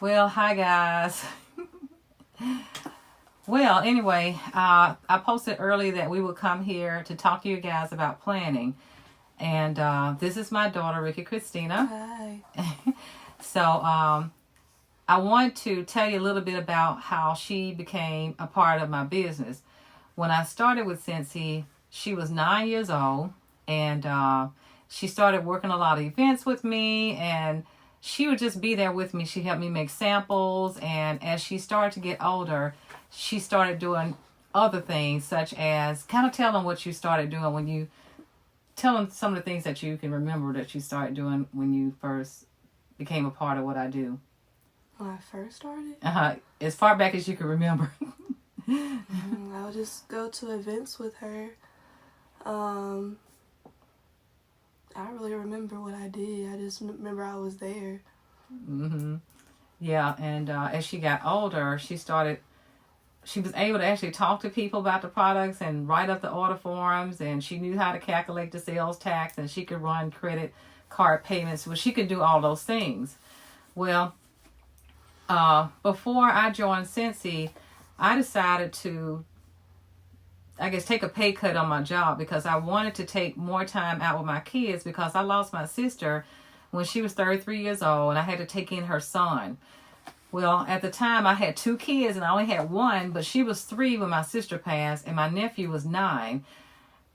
Well, hi guys. Well, anyway, I posted early that we would come here to talk to you guys about planning. And this is my daughter, Rikki Crystina. Hi. So I want to tell you a little bit about how she became a part of my business. When I started with Scentsy, she was 9 years old, and she started working a lot of events with me, and she would just be there with me. She helped me make samples, and as she started to get older, she started doing other things, such as kind of tell them what you started doing when you tell them some of the things that you can remember that you started doing when you first became a part of what I do. When I first started, As far back as you can remember. I would just go to events with her. I don't really remember what I did. I just remember I was there. Yeah, and as she got older, she was able to actually talk to people about the products and write up the order forms, and she knew how to calculate the sales tax, and she could run credit card payments. Well, she could do all those things. Well, before I joined Scentsy, I decided to, I guess, take a pay cut on my job because I wanted to take more time out with my kids because I lost my sister when she was 33 years old, and I had to take in her son. Well, at the time, I had 2 kids, and I only had one, but she was 3 when my sister passed, and my nephew was 9.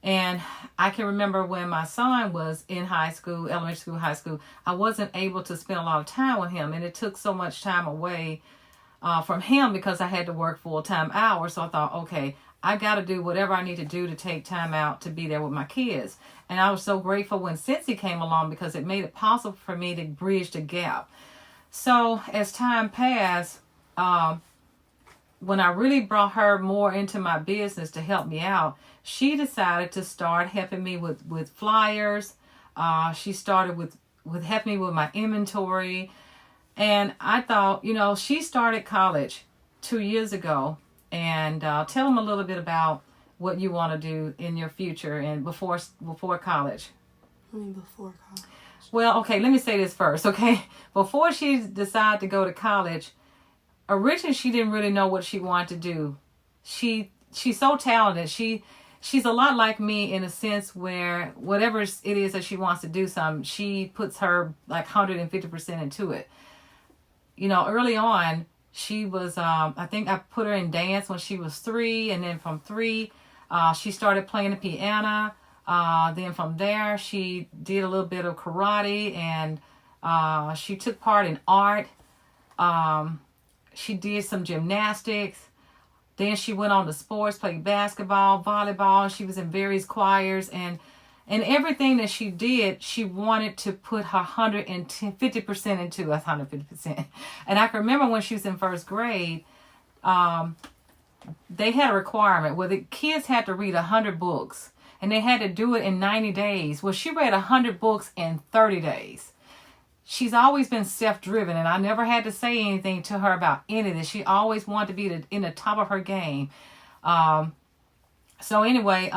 And I can remember when my son was in high school, elementary school, high school, I wasn't able to spend a lot of time with him, and it took so much time away from him because I had to work full-time hours. So I thought, okay, I got to do whatever I need to do to take time out to be there with my kids. And I was so grateful when Scentsy came along because it made it possible for me to bridge the gap. So as time passed, when I really brought her more into my business to help me out, she decided to start helping me with flyers. She started with helping me with my inventory. And I thought, she started college 2 years ago. And tell them a little bit about what you want to do in your future and before college. I mean, before college. Well, okay, let me say this first, okay? Before she decided to go to college, originally she didn't really know what she wanted to do. She's so talented. She's a lot like me in a sense where whatever it is that she wants to do she puts her like 150% into it. Early on, she was, I think I put her in dance when she was 3, and then from 3, she started playing the piano. Then from there, she did a little bit of karate, and she took part in art. She did some gymnastics. Then she went on to sports, played basketball, volleyball. She was in various choirs, and everything that she did, she wanted to put her 150% into 150%. And I can remember when she was in first grade, they had a requirement where the kids had to read 100 books. And they had to do it in 90 days. Well, she read 100 books in 30 days. She's always been self-driven, and I never had to say anything to her about any of this. She always wanted to be in the top of her game. So anyway,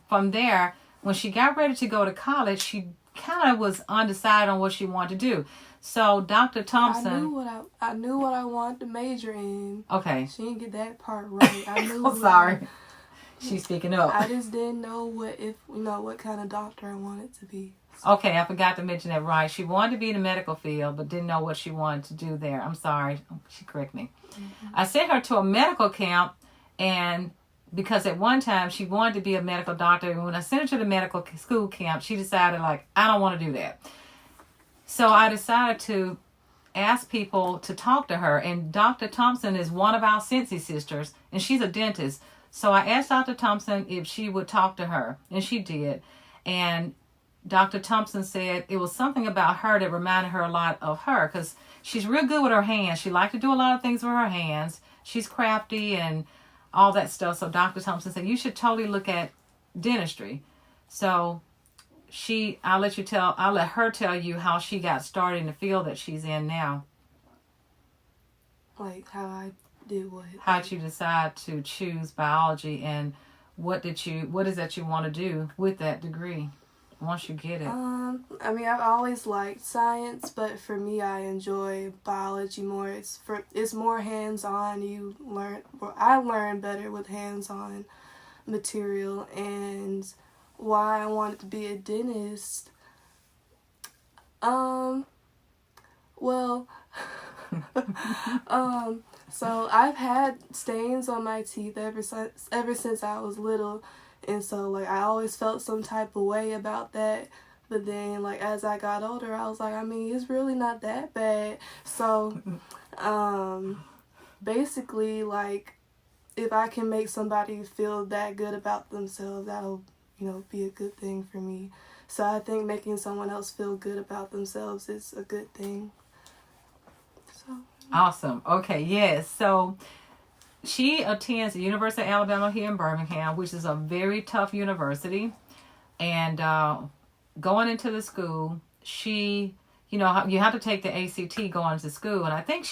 from there, when she got ready to go to college, she kind of was undecided on what she wanted to do. So Dr. Thompson... I knew what I wanted to major in. Okay. She didn't get that part right. I knew. I'm sorry. She's speaking up. I just didn't know what kind of doctor I wanted to be. Okay, I forgot to mention that, right. She wanted to be in the medical field, but didn't know what she wanted to do there. I'm sorry. She corrected me. Mm-hmm. I sent her to a medical camp, and because at one time she wanted to be a medical doctor, and when I sent her to the medical school camp, she decided, I don't want to do that. So I decided to ask people to talk to her, and Dr. Thompson is one of our Scentsy sisters, and she's a dentist. So I asked Dr. Thompson if she would talk to her, and she did. And Dr. Thompson said it was something about her that reminded her a lot of her because she's real good with her hands. She liked to do a lot of things with her hands. She's crafty and all that stuff. So Dr. Thompson said, you should totally look at dentistry. So I'll let her tell you how she got started in the field that she's in now. Like how I did what? How'd you decide to choose biology, and what is that you want to do with that degree? once you get it? I mean, I've always liked science, but for me, I enjoy biology more. It's more hands-on. I learn better with hands-on material. And why I wanted to be a dentist, well, so I've had stains on my teeth ever since I was little, and so like I always felt some type of way about that. But then like as I got older, I was like, I mean, it's really not that bad. So, basically, like if I can make somebody feel that good about themselves, that'll be a good thing for me. So I think making someone else feel good about themselves is a good thing. So Awesome. Okay, yes. So she attends the University of Alabama here in Birmingham, which is a very tough university. And going into the school, she, you have to take the ACT going to school. And I think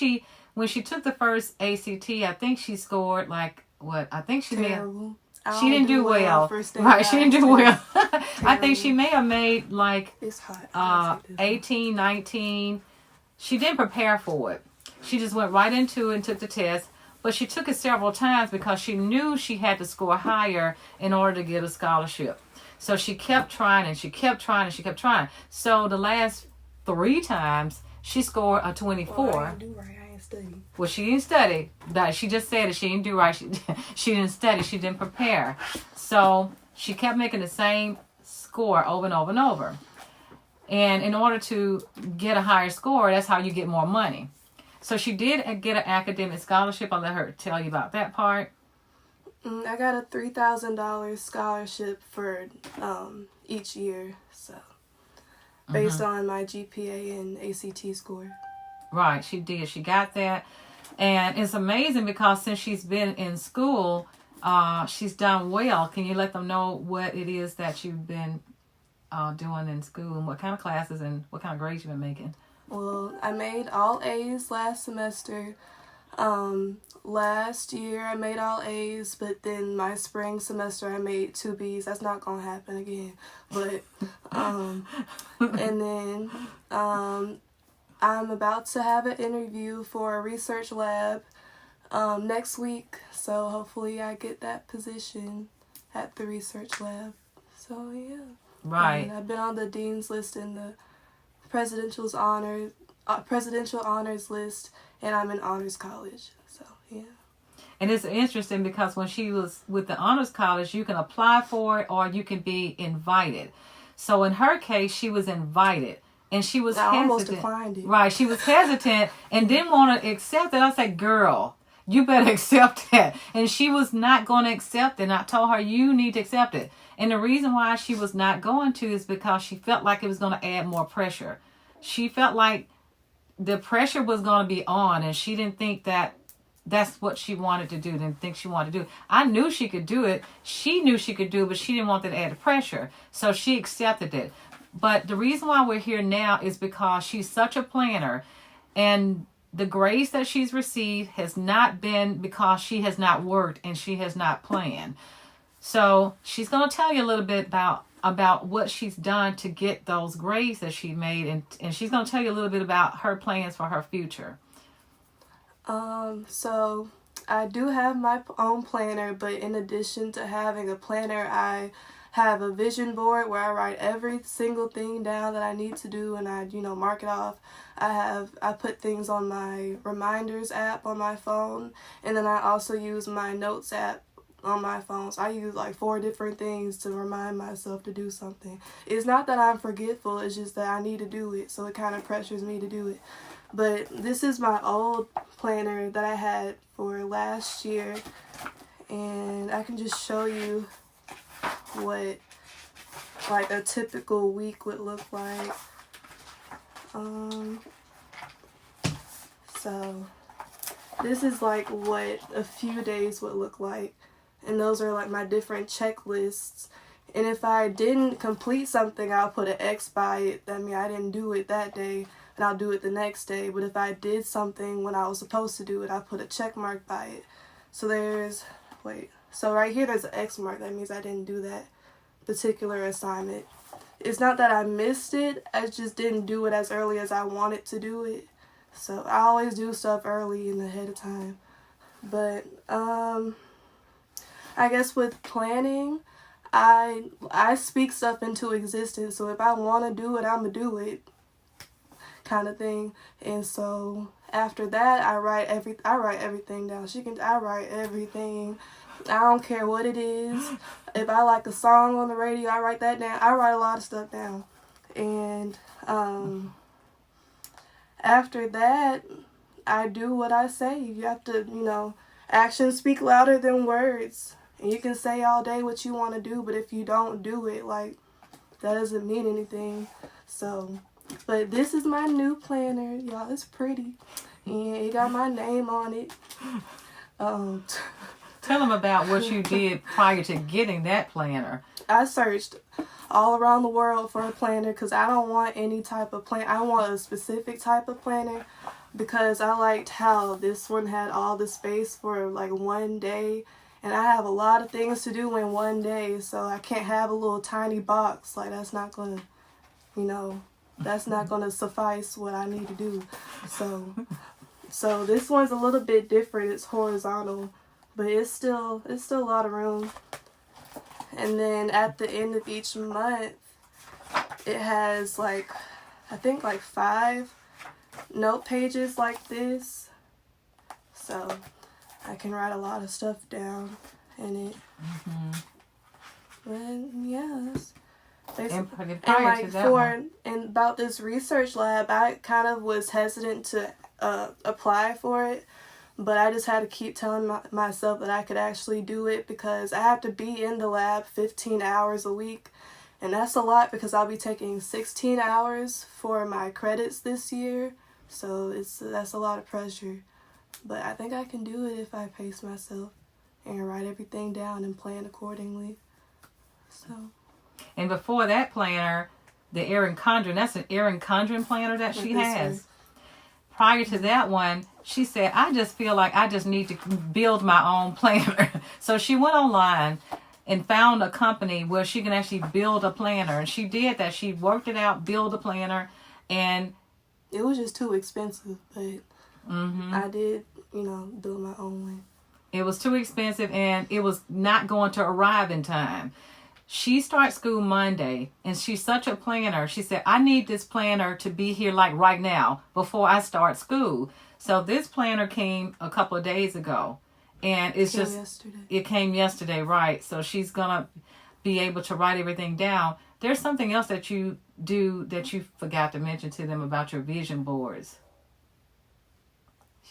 when she took the first ACT, I think she scored like, what? I think she terrible. She didn't do well. Right, she didn't do well. I think she may have made like it's hot. 18, 19. She didn't prepare for it. She just went right into it and took the test. But she took it several times because she knew she had to score higher in order to get a scholarship. So she kept trying and she kept trying and she kept trying. So the last 3 times, she scored a 24. Well, I didn't do right. I didn't study. Well, she didn't study. She just said that she didn't do right. She didn't study. She didn't prepare. So she kept making the same score over and over and over. And in order to get a higher score, that's how you get more money. So she did get an academic scholarship. I'll let her tell you about that part. I got a $3,000 scholarship for each year, so based on my GPA and ACT score. Right, she did. She got that. And it's amazing because since she's been in school, she's done well. Can you let them know what it is that you've been doing in school and what kind of classes and what kind of grades you've been making? Well, I made all A's last semester. Last year I made all A's, but then my spring semester I made 2 B's. That's not gonna happen again. But and then I'm about to have an interview for a research lab next week. So hopefully I get that position at the research lab. So yeah. Right. And I've been on the dean's list and the presidential honors list, and I'm in honors college. So yeah. And it's interesting because when she was with the honors college, you can apply for it or you can be invited. So in her case, she was invited. And she was hesitant. I almost declined it. Right, she was hesitant and didn't want to accept it. I said, girl, you better accept that. And she was not going to accept it. And I told her, you need to accept it. And the reason why she was not going to is because she felt like it was going to add more pressure. She felt like the pressure was going to be on, and she didn't think that that's what she wanted to do, didn't think she wanted to do. I knew she could do it. She knew she could do it, but she didn't want that added pressure. So she accepted it. But the reason why we're here now is because she's such a planner, and the grades that she's received has not been because she has not worked and she has not planned. So she's going to tell you a little bit about what she's done to get those grades that she made, and she's going to tell you a little bit about her plans for her future. So I do have my own planner, but in addition to having a planner, I have a vision board where I write every single thing down that I need to do, and I, mark it off. I put things on my reminders app on my phone, and then I also use my notes app on my phone. So I use like 4 different things to remind myself to do something. It's not that I'm forgetful, it's just that I need to do it, so it kind of pressures me to do it. But this is my old planner that I had for last year, and I can just show you what like a typical week would look like. So this is like what a few days would look like, and those are like my different checklists. And if I didn't complete something, I'll put an X by it. I mean, I didn't do it that day, and I'll do it the next day. But if I did something when I was supposed to do it, I'll put a check mark by it. So so right here there's an X mark. That means I didn't do that particular assignment. it's not that I missed it, I just didn't do it as early as I wanted to do it. So I always do stuff early and ahead of time. But I guess with planning, I speak stuff into existence. So if I want to do it, I'm gonna do it, kind of thing. And so after that, I write everything down. I write everything. I don't care what it is. If I like a song on the radio, I write that down. I write a lot of stuff down. And after that, I do what I say. You have to, actions speak louder than words. And you can say all day what you want to do, but if you don't do it, like, that doesn't mean anything. So, but this is my new planner, y'all. It's pretty. And it got my name on it. Tell them about what you did prior to getting that planner. I searched all around the world for a planner because I don't want any type of planner. I want a specific type of planner because I liked how this one had all the space for like one day. And I have a lot of things to do in one day, so I can't have a little tiny box. Like, that's not going to, that's not going to suffice what I need to do. So this one's a little bit different. It's horizontal, but it's still a lot of room. And then at the end of each month, it has I think 5 note pages like this. So I can write a lot of stuff down in it. And yeah, that's basically. And about this research lab, I kind of was hesitant to apply for it, but I just had to keep telling myself that I could actually do it because I have to be in the lab 15 hours a week, and that's a lot because I'll be taking 16 hours for my credits this year, so that's a lot of pressure. But I think I can do it if I pace myself and write everything down and plan accordingly. So. And before that planner, the Erin Condren, that's an Erin Condren planner that she has. Prior to that one, she said, I just feel like I just need to build my own planner. So she went online and found a company where she can actually build a planner. And she did that. She worked it out, build a planner, and it was just too expensive, but I did, build my own way. It was too expensive, and it was not going to arrive in time. She starts school Monday, and she's such a planner. She said, I need this planner to be here like right now before I start school. So this planner came a couple of days ago, and it came yesterday, right? So she's going to be able to write everything down. There's something else that you do that you forgot to mention to them about your vision boards.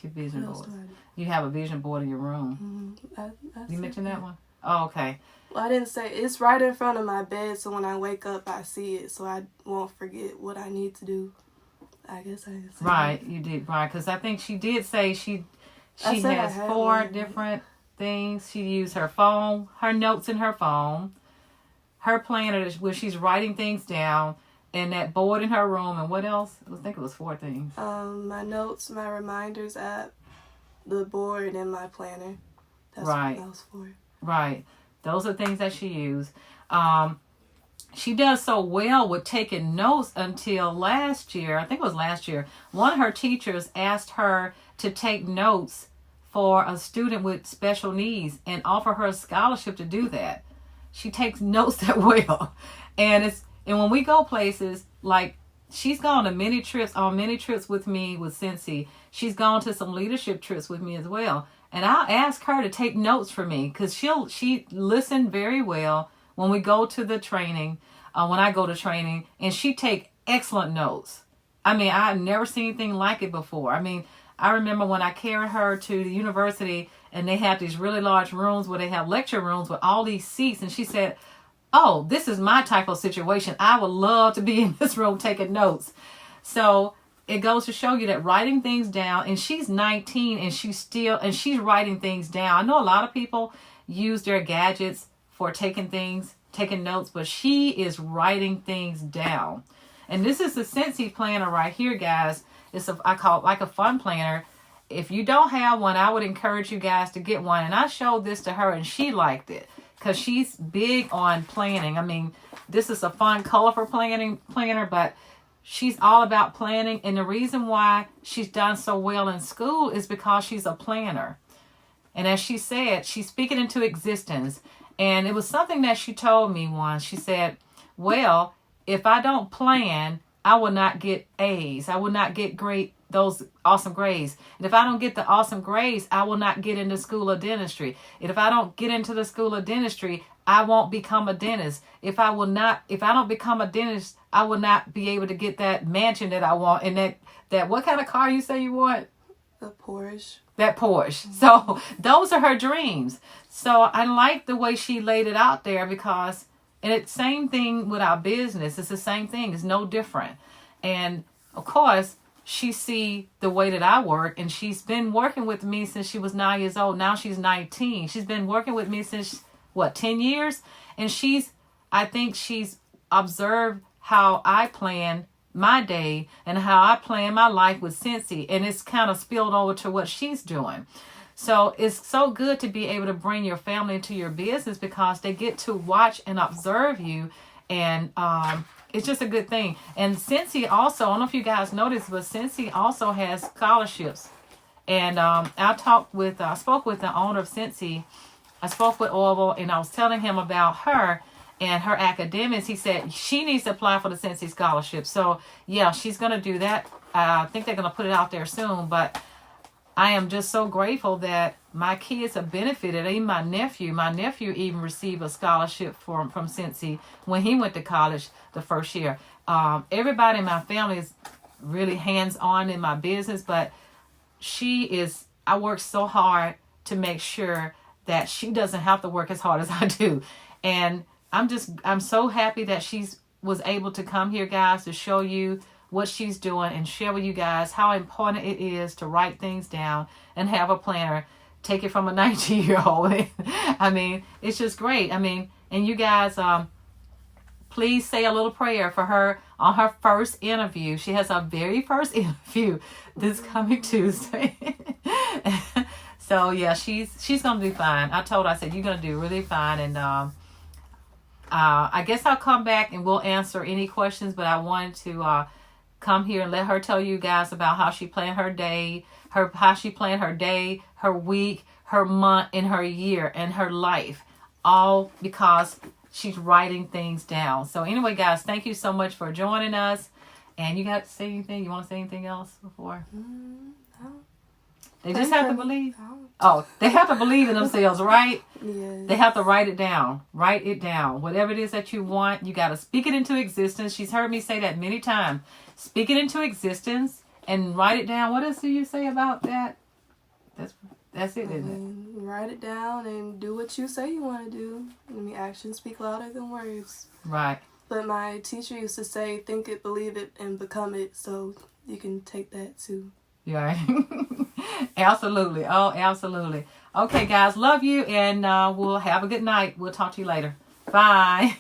Your vision boards. You have a vision board in your room. You mentioned that one? Oh, okay. Well, I didn't say it's right in front of my bed, so when I wake up, I see it, so I won't forget what I need to do. I guess I didn't say right, that. You did, right? Because I think she did say she has 4 different things. She used her phone, her notes in her phone, her planner where she's writing things down, and that board in her room, and what else? I think it was 4 things. My notes, my reminders app, the board, and my planner. That's right. What that was for. Right. Those are things that she used. She does so well with taking notes until last year. I think it was last year. One of her teachers asked her to take notes for a student with special needs and offer her a scholarship to do that. She takes notes that well. And when we go places, like she's gone on many trips with me with Scentsy. She's gone to some leadership trips with me as well. And I'll ask her to take notes for me because she listened very well when we go to the training, when I go to training, and she take excellent notes. I mean, I've never seen anything like it before. I mean, I remember when I carried her to the university and they had these really large rooms where they have lecture rooms with all these seats. And she said, oh, this is my type of situation. I would love to be in this room taking notes. So it goes to show you that writing things down, and she's 19 and she's writing things down. I know a lot of people use their gadgets for taking notes, but she is writing things down. And this is the Scentsy planner right here, guys. I call it like a fun planner. If you don't have one, I would encourage you guys to get one. And I showed this to her and she liked it. because she's big on planning. I mean, this is a fun, colorful planner, but she's all about planning. And the reason why she's done so well in school is because she's a planner. And as she said, she's speaking into existence. And it was something that she told me once. She said, well, if I don't plan, I will not get A's. I will not get those awesome grades. And if I don't get the awesome grades, I will not get into school of dentistry. And if I don't get into the school of dentistry, I won't become a dentist. If I don't become a dentist, I will not be able to get that mansion that I want. And that what kind of car you say you want? The Porsche. That Porsche. So those are her dreams. So I like the way she laid it out there, because, and it's same thing with our business. It's the same thing. It's no different. And of course, she see the way that I work, and she's been working with me since she was 9 years old. Now she's 19. She's been working with me since 10 years? And I think she's observed how I plan my day and how I plan my life with Scentsy, and it's kind of spilled over to what she's doing. So it's so good to be able to bring your family into your business, because they get to watch and observe you, and it's just a good thing. And Scentsy also, I don't know if you guys noticed, but Scentsy also has scholarships. And I spoke with the owner of Scentsy. I spoke with Orville, and I was telling him about her and her academics. He said she needs to apply for the Scentsy scholarship. So yeah, she's going to do that. I think they're going to put it out there soon. But I am just so grateful that my kids have benefited. Even my nephew even received a scholarship from Scentsy when he went to college the first year. Everybody in my family is really hands-on in my business, but I work so hard to make sure that she doesn't have to work as hard as I do. And I'm so happy that was able to come here, guys, to show you what she's doing and share with you guys how important it is to write things down and have a planner. Take it from a 19-year-old. I mean, it's just great. I mean, and you guys, please say a little prayer for her on her first interview. She has her very first interview this coming Tuesday. So yeah, she's gonna do fine. I told her, I said, you're gonna do really fine. And I guess I'll come back and we'll answer any questions, but I wanted to come here and let her tell you guys about how she planned her day, how she planned her day, her week, her month, and her year, and her life, all because she's writing things down. So anyway, guys, thank you so much for joining us. And you got to say anything? You want to say anything else before? No. They just have to believe. Oh, they have to believe in themselves, right? Yes. They have to write it down. Write it down. Whatever it is that you want, you got to speak it into existence. She's heard me say that many times. Speak it into existence and write it down. What else do you say about that? That's it, isn't it? Write it down and do what you say you want to do. I mean, actions speak louder than words. Right. But my teacher used to say, think it, believe it, and become it. So you can take that too. Yeah. Absolutely. Oh, absolutely. Okay, guys. Love you. And we'll have a good night. We'll talk to you later. Bye.